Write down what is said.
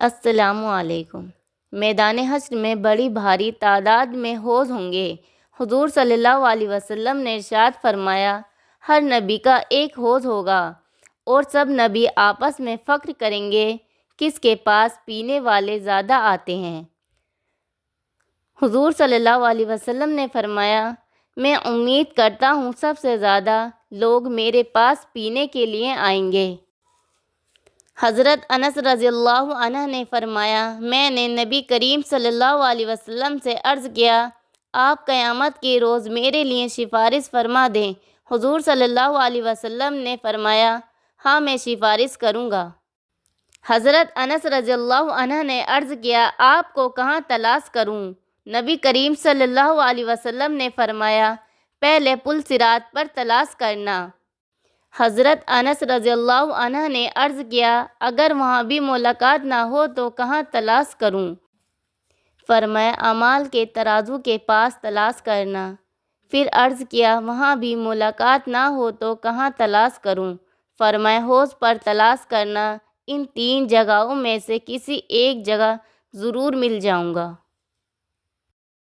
السلام علیکم۔ میدان حشر میں بڑی بھاری تعداد میں حوض ہوں گے۔ حضور صلی اللہ علیہ وسلم نے ارشاد فرمایا، ہر نبی کا ایک حوض ہوگا اور سب نبی آپس میں فخر کریں گے کس کے پاس پینے والے زیادہ آتے ہیں۔ حضور صلی اللہ علیہ وسلم نے فرمایا، میں امید کرتا ہوں سب سے زیادہ لوگ میرے پاس پینے کے لیے آئیں گے۔ حضرت انس رضی اللہ عنہ نے فرمایا، میں نے نبی کریم صلی اللہ علیہ وسلم سے عرض کیا، آپ قیامت کے روز میرے لیے سفارش فرما دیں۔ حضور صلی اللہ علیہ وسلم نے فرمایا، ہاں میں سفارش کروں گا۔ حضرت انس رضی اللہ عنہ نے عرض کیا، آپ کو کہاں تلاش کروں؟ نبی کریم صلی اللہ علیہ وسلم نے فرمایا، پہلے پل صراط پر تلاش کرنا۔ حضرت انس رضی اللہ عنہ نے عرض کیا، اگر وہاں بھی ملاقات نہ ہو تو کہاں تلاش کروں؟ فرمایا، اعمال کے ترازو کے پاس تلاش کرنا۔ پھر عرض کیا، وہاں بھی ملاقات نہ ہو تو کہاں تلاش کروں؟ فرمایا، حوض پر تلاش کرنا۔ ان 3 جگہوں میں سے کسی ایک جگہ ضرور مل جاؤں گا۔